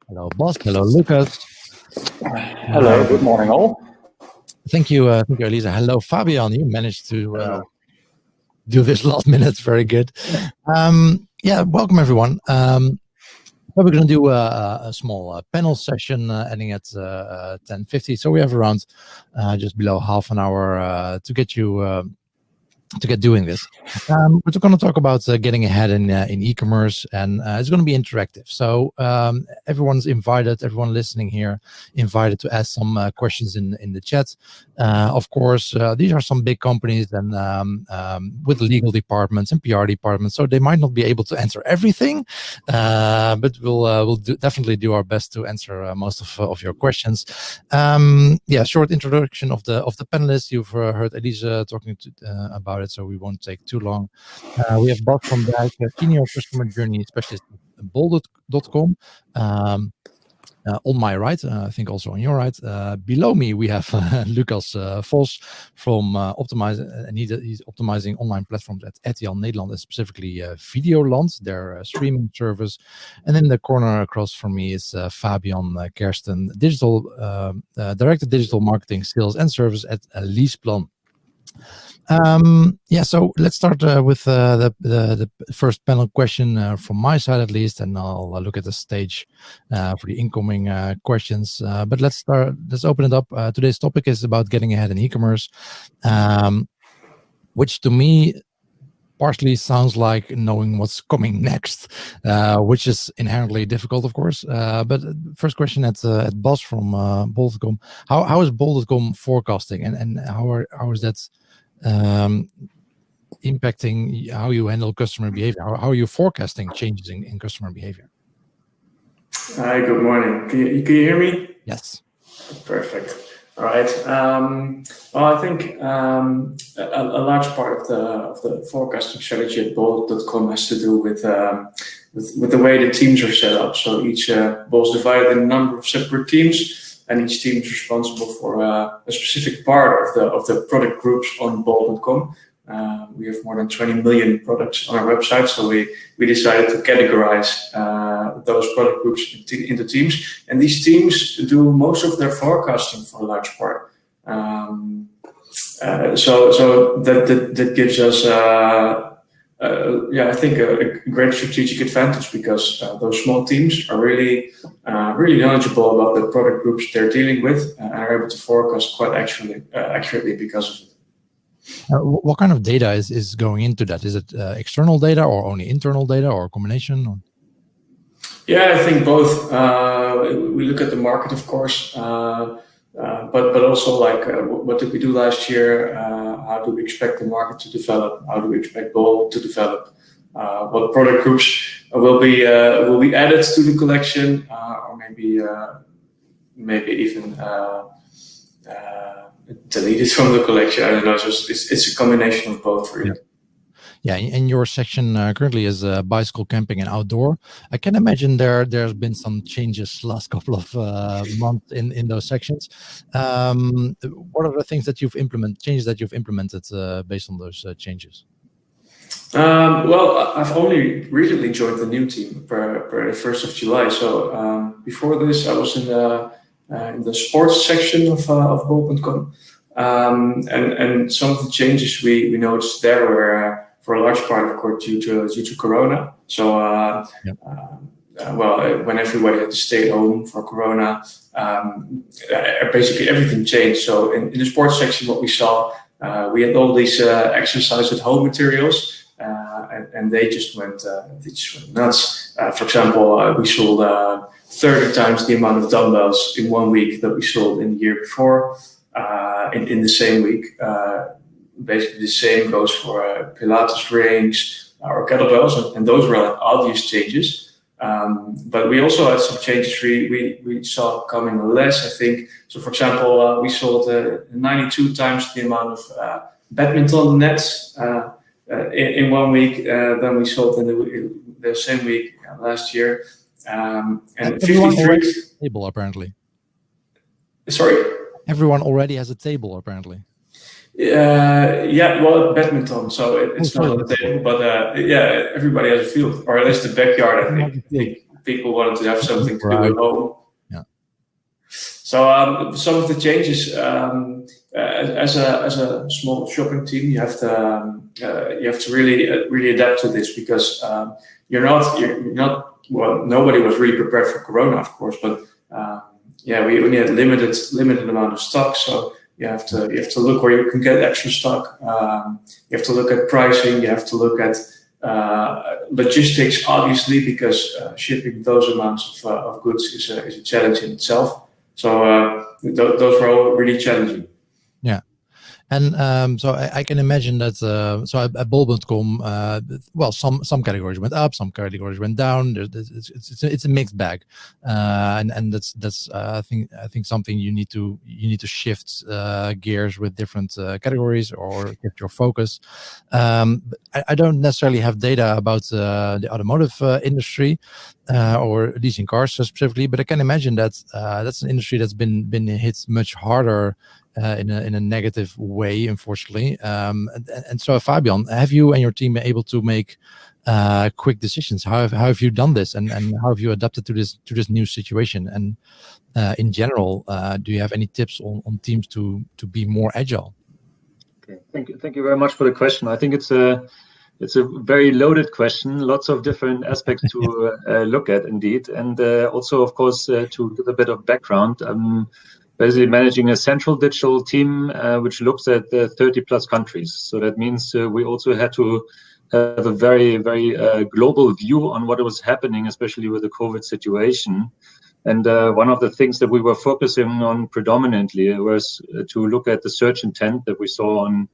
Hello, Bas. Hello, Lucas. Hello, good morning all. Thank you, Elisa. Hello, Fabian. You managed to do this last minute. Very good. Welcome everyone. We're going to do a small panel session ending at 10:50. So we have around just below half an hour to get you to get doing this. We're going to talk about getting ahead in e-commerce, and it's going to be interactive. So everyone's invited, everyone listening here, invited to ask some questions in the chat. Of course, these are some big companies and with legal departments and PR departments, so they might not be able to answer everything, but we'll definitely do our best to answer most of your questions. Short introduction of the panelists. You've heard Elisa talking about it, so we won't take too long. We have Bas from Dijk, Senior Customer Journey Specialist at bol.com. On my right, I think also on your right, below me we have Lucas Vos from Optimize, and he's optimizing online platforms at RTL Nederland, and specifically Videoland, their streaming service. And in the corner across from me is Fabian Kersten, Director Digital Marketing, Sales and Service at Leaseplan. So let's start with the first panel question from my side at least, and I'll look at the stage for the incoming questions. But let's open it up. Today's topic is about getting ahead in e-commerce, which to me partially sounds like knowing what's coming next, which is inherently difficult, of course. But first question at Bas from bol.com. How is bol.com forecasting, and how is that impacting how you handle customer behavior? How are you forecasting changes in customer behavior? Hi, good morning. Can you hear me? Yes. Perfect. All right. I think a large part of the forecasting strategy at bol.com has to do with the way the teams are set up. So each bol is divided in a number of separate teams, and each team is responsible for a specific part of the product groups on bol.com. We have more than 20 million products on our website, so we decided to categorize those product groups into teams, and these teams do most of their forecasting for a large part. So that gives us I think a great strategic advantage, because those small teams are really knowledgeable about the product groups they're dealing with, and are able to forecast quite accurately because of it. What kind of data is going into that? Is it external data or only internal data, or a combination? Or? Yeah, I think both. We look at the market, of course, but also like what did we do last year? How do we expect the market to develop? How do we expect bol to develop? What product groups will be added to the collection, or maybe even deleted from the collection? I don't know. So it's a combination of both, really. Yeah, and your section currently is bicycle, camping, and outdoor. I can imagine there's been some changes last couple of months in those sections. What are the things that changes that you've implemented based on those changes? Well, I've only recently joined the new team per the 1st of July. So before this, I was in the sports section of bol.com, and some of the changes we noticed there were, for a large part, of course, due to Corona. So, when everybody had to stay at home for Corona, basically everything changed. So in the sports section, what we saw, we had all these exercise at home materials, and they just went nuts. For example, we sold 30 times the amount of dumbbells in 1 week that we sold in the year before. In the same week, basically the same goes for Pilates rings or kettlebells, and those were obvious changes. But we also had some changes we saw coming less, I think. So, for example, we sold 92 times the amount of badminton nets in 1 week than we sold in the same week last year. And 53 table apparently. Sorry? Everyone already has a table apparently. Badminton, so it's not on the table, but everybody has a field, or at least the backyard, I think. people wanted to have something to do Right. at home. Yeah. So some of the changes, as a small shopping team, you have to really adapt to this, because you're not well, nobody was really prepared for Corona, of course, but we only had limited amount of stock, so you have to look where you can get extra stock. You have to look at pricing. You have to look at logistics, obviously, because shipping those amounts of goods is a challenge in itself. So those were all really challenging. Yeah. And so I can imagine that. So at bol.com, well, some categories went up, some categories went down. It's a mixed bag, and that's I think something you need to shift gears with different categories, or shift your focus. I don't necessarily have data about the automotive industry or leasing cars specifically, but I can imagine that that's an industry that's been hit much harder. In a negative way, unfortunately. And so, Fabian, have you and your team been able to make quick decisions? How have you done this, and how have you adapted to this new situation? And in general, do you have any tips on teams to be more agile? Okay, thank you very much for the question. I think it's a very loaded question. Lots of different aspects to look at, indeed, and also, of course, to give a bit of background. Basically managing a central digital team which looks at 30 plus countries. So that means we also had to have a very, very global view on what was happening, especially with the COVID situation. And one of the things that we were focusing on predominantly was to look at the search intent that we saw on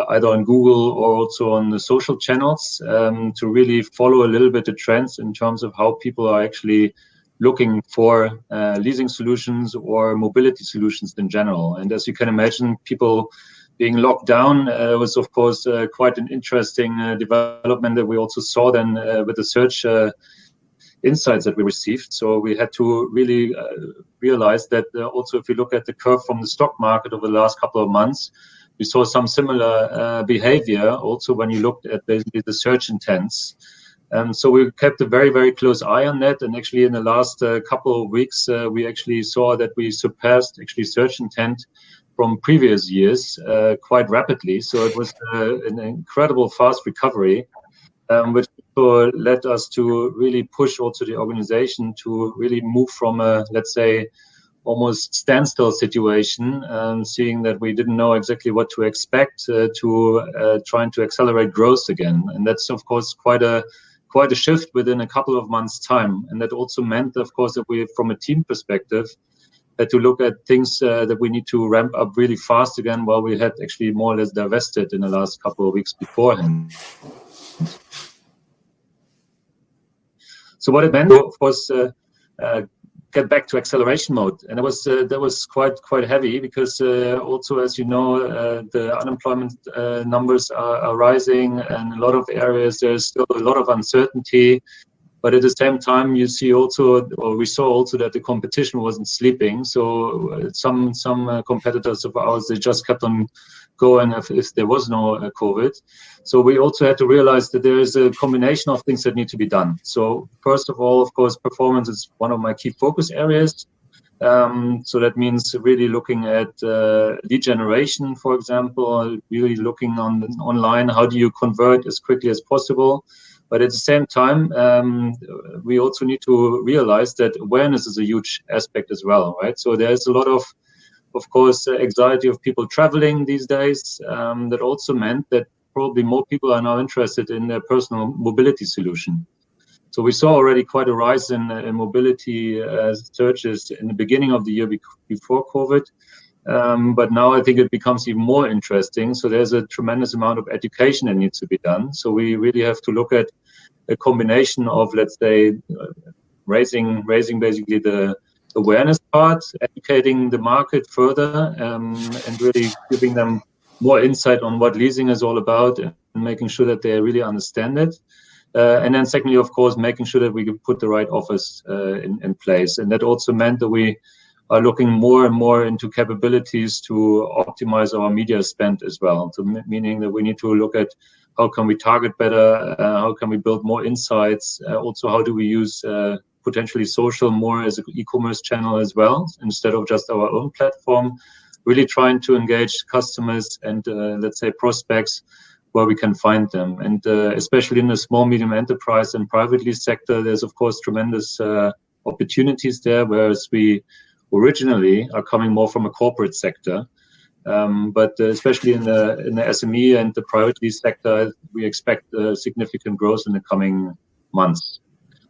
either on Google or also on the social channels, to really follow a little bit the trends in terms of how people are actually looking for leasing solutions or mobility solutions in general. And as you can imagine, people being locked down was, of course, quite an interesting development that we also saw then with the search insights that we received. So we had to really realize that also, if you look at the curve from the stock market over the last couple of months, we saw some similar behavior also when you looked at basically the search intents. So we kept a very, very close eye on that. And actually, in the last couple of weeks, we actually saw that we surpassed actually search intent from previous years quite rapidly. So it was an incredible fast recovery, which led us to really push also the organization to really move from a, let's say, almost standstill situation, seeing that we didn't know exactly what to expect, to trying to accelerate growth again. And that's, of course, quite a shift within a couple of months' time. And that also meant, of course, that we, from a team perspective, had to look at things that we need to ramp up really fast again, while we had actually more or less divested in the last couple of weeks beforehand. So what it meant, of course, get back to acceleration mode, and that was quite heavy, because also, as you know, the unemployment numbers are rising, and a lot of areas there's still a lot of uncertainty. But at the same time, you see also, or we saw also, that the competition wasn't sleeping. So some competitors of ours, they just kept on going if there was no COVID. So we also had to realize that there is a combination of things that need to be done. So first of all, of course, performance is one of my key focus areas. So that means really looking at lead generation, for example, really looking online, how do you convert as quickly as possible? But at the same time, we also need to realize that awareness is a huge aspect as well, right? So there's a lot of course, anxiety of people traveling these days. That also meant that probably more people are now interested in their personal mobility solution. So we saw already quite a rise in mobility searches in the beginning of the year before COVID. But now I think it becomes even more interesting. So there's a tremendous amount of education that needs to be done. So we really have to look at a combination of, let's say, raising basically the awareness part, educating the market further, and really giving them more insight on what leasing is all about, and making sure that they really understand it. And then secondly, of course, making sure that we can put the right offers in place. And that also meant that we are looking more and more into capabilities to optimize our media spend as well. So meaning that we need to look at how can we target better, how can we build more insights, also how do we use potentially social more as an e-commerce channel as well, instead of just our own platform. Really trying to engage customers and let's say prospects where we can find them. And especially in the small, medium enterprise and private lease sector, there's of course tremendous opportunities there, whereas we originally are coming more from a corporate sector. But especially in the SME and the private lease sector, we expect significant growth in the coming months.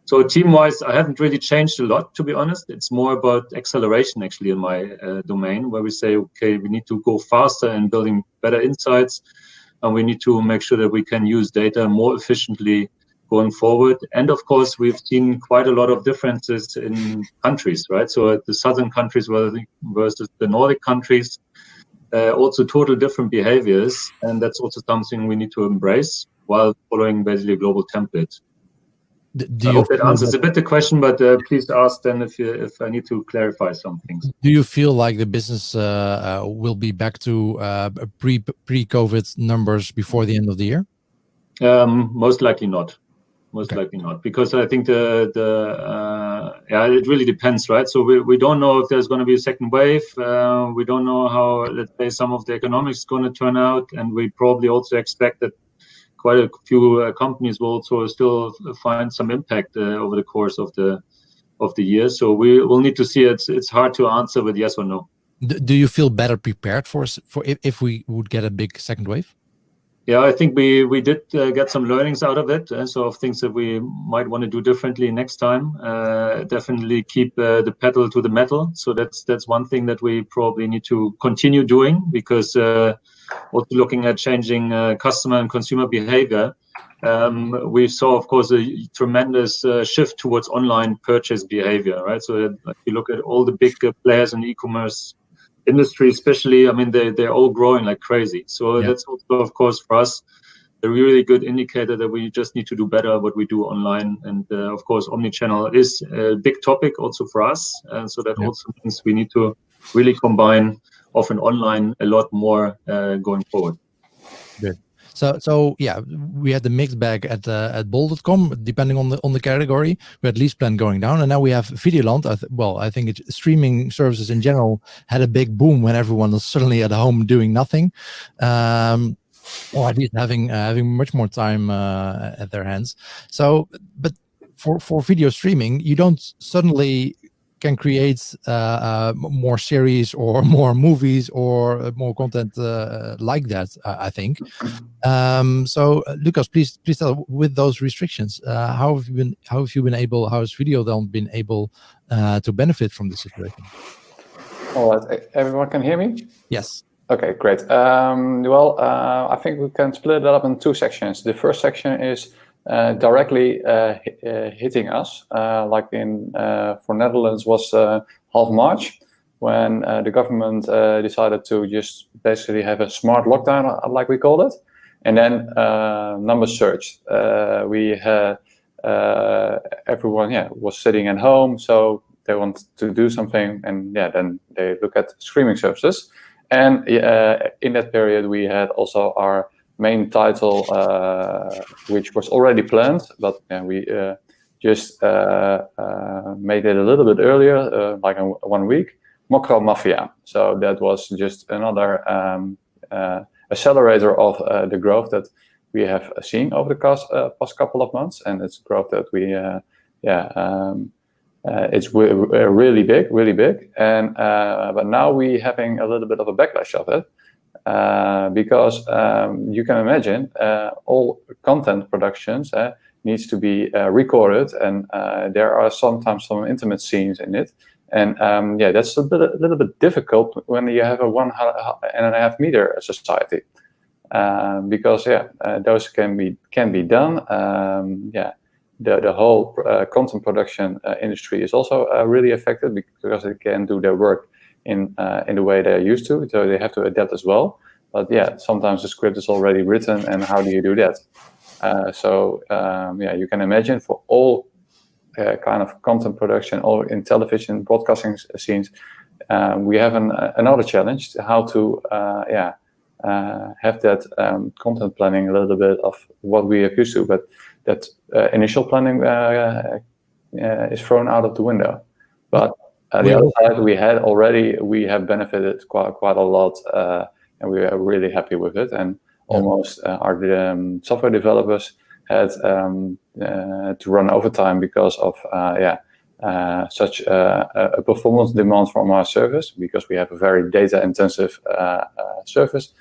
So team-wise, I haven't really changed a lot, to be honest. It's more about acceleration, actually, in my domain, where we say, okay, we need to go faster in building better insights, and we need to make sure that we can use data more efficiently going forward. And of course, we've seen quite a lot of differences in countries, right? So the southern countries versus the Nordic countries, also total different behaviors. And that's also something we need to embrace while following basically a global template. I hope that answers a bit the question, but please ask then if I need to clarify some things. Do you feel like the business will be back to pre-COVID numbers before the end of the year? Most likely not. Most likely not, because I think it really depends, right? So we don't know if there's going to be a second wave. We don't know how, let's say, some of the economics is going to turn out, and we probably also expect that quite a few companies will also still find some impact over the course of the year. So we will need to see. It's hard to answer with yes or no. Do you feel better prepared for if we would get a big second wave? Yeah, I think we did get some learnings out of it, and so of things that we might want to do differently next time. Definitely keep the pedal to the metal. So that's one thing that we probably need to continue doing, because also looking at changing customer and consumer behavior, we saw, of course, a tremendous shift towards online purchase behavior, right? So if you look at all the big players in e-commerce industry, especially, I mean, they're all growing like crazy. So that's also, of course, for us, a really good indicator that we just need to do better what we do online. And of course, omnichannel is a big topic also for us. And so that also means we need to really combine often online a lot more going forward. Good. So yeah, we had the mixed bag at bol.com, depending on the category. We had Leaseplan going down, and now we have Videoland. I think streaming services in general had a big boom when everyone was suddenly at home doing nothing, or at least having much more time at their hands. So, but for video streaming, you don't suddenly can create more series or more movies or more content like that, I think. So Lucas, please tell, with those restrictions, how has Videoland been able to benefit from this situation? All right, everyone can hear me? Yes. Okay, great. I think we can split it up in two sections. The first section is directly hitting us, like for Netherlands was half March, when the government decided to just basically have a smart lockdown, like we called it, and then numbers surged. We had everyone was sitting at home, so they wanted to do something, and then they look at streaming services. And in that period, we had also our main title, which was already planned, but we just made it a little bit earlier, like in 1 week, Mokro Mafia. So that was just another accelerator of the growth that we have seen over the past couple of months, and it's growth that we it's really big, and but now we having a little bit of a backlash of it, because you can imagine all content productions needs to be recorded, and there are sometimes some intimate scenes in it, and that's a little bit difficult when you have a 1.5 meter society, because those can be done. The whole content production industry is also really affected, because they can't do their work in the way they're used to, so they have to adapt as well. But sometimes the script is already written, and how do you do that? You can imagine for all kind of content production, or in television broadcasting scenes, we have another challenge: how to have that content planning a little bit of what we are used to, but that initial planning is thrown out of the window. But the other side, we have benefited quite a lot, and we are really happy with it. And almost our software developers had to run overtime because of such a performance demand from our service, because we have a very data intensive service.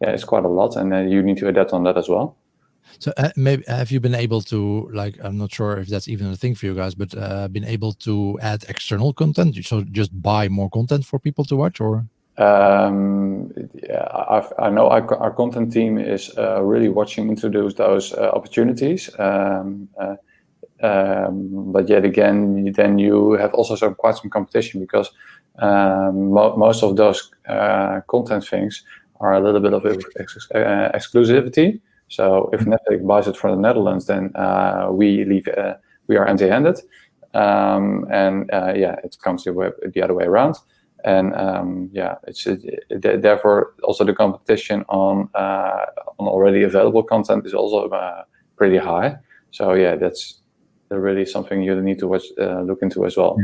It's quite a lot, and you need to adapt on that as well. So maybe have you been able to, like, I'm not sure if that's even a thing for you guys, but been able to add external content? So just buy more content for people to watch, or? I know our content team is really watching into those opportunities. But yet again, then you have also quite some competition, because most of those content things are a little bit of exclusivity. So if Netflix buys it from the Netherlands, then we are empty-handed, and it comes the other way around. And it's therefore also the competition on already available content is also pretty high. So that's really something you need to look into as well.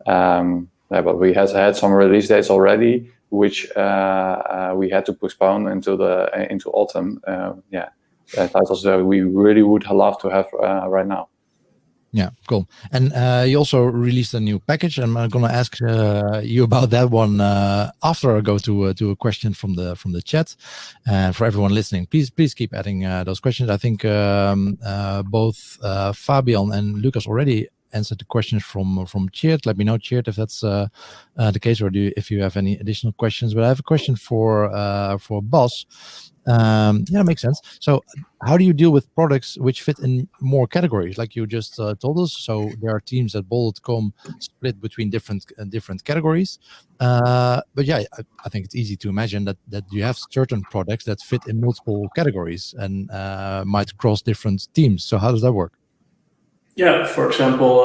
But we had some release dates already, which we had to postpone into autumn. Titles that we really would love to have right now. Yeah, cool. And you also released a new package, and I'm going to ask you about that one after I go to a question from the chat. And for everyone listening, please keep adding those questions. I think both Fabian and Lucas already answered the questions from Cheert. Let me know, Cheert, if that's the case, or if you have any additional questions. But I have a question for Bas. That makes sense. So how do you deal with products which fit in more categories, like you just told us? So there are teams at bol.com split between different categories. But I think it's easy to imagine that you have certain products that fit in multiple categories and might cross different teams. So how does that work? Yeah, for example,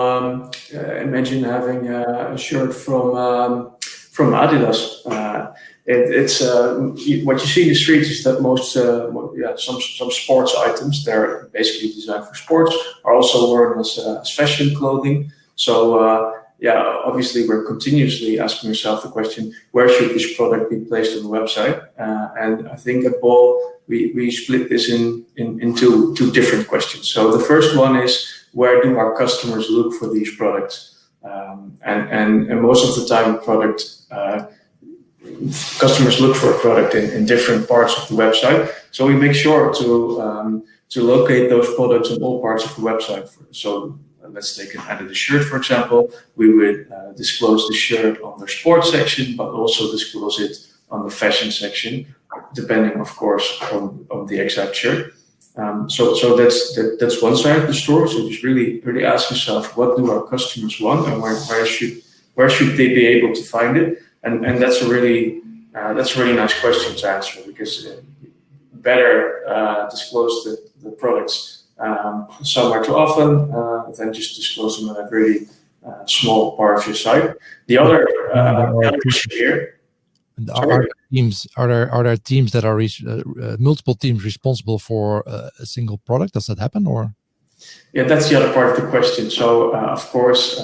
imagine having a shirt from Adidas. It's what you see in the streets is that most some sports items, they're basically designed for sports, are also worn as fashion clothing. So obviously we're continuously asking ourselves the question, where should this product be placed on the website? And I think at Bol we split this into two different questions. So the first one is, where do our customers look for these products? And most of the time, customers look for a product in different parts of the website. So we make sure to locate those products in all parts of the website. So let's take an Adidas shirt, for example. We would disclose the shirt on the sports section, but also disclose it on the fashion section, depending, of course, on the exact shirt. So that's one side of the store. So just really ask yourself, what do our customers want, and where should they be able to find it? And that's a really nice question to answer, because better disclose the products somewhere too often than just disclose them in a really small part of your site. The other issue here. Are there teams that are multiple teams responsible for a single product? Does that happen, or? Yeah, that's the other part of the question. So of course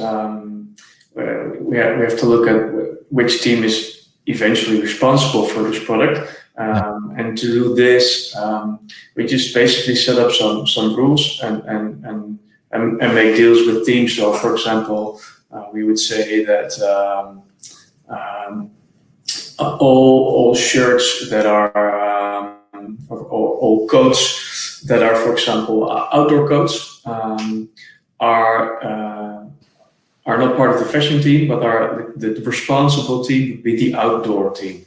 we have to look at which team is eventually responsible for this product, and to do this, we just basically set up some rules and make deals with teams. So, for example, we would say that all shirts that are or all coats that are, for example, outdoor coats are not part of the fashion team, but are the responsible team would be the outdoor team.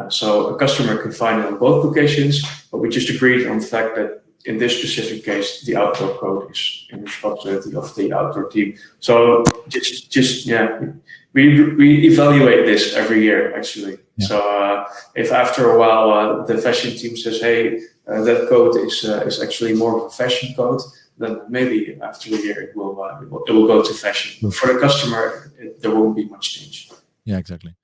So a customer can find it on both locations, but we just agreed on the fact that in this specific case, the outdoor coat is in responsibility of the outdoor team. So we evaluate this every year, actually. Yeah. So if after a while the fashion team says, hey, that coat is actually more of a fashion coat, then maybe after a year it will go to fashion. But for the customer, there won't be much change. Yeah, exactly.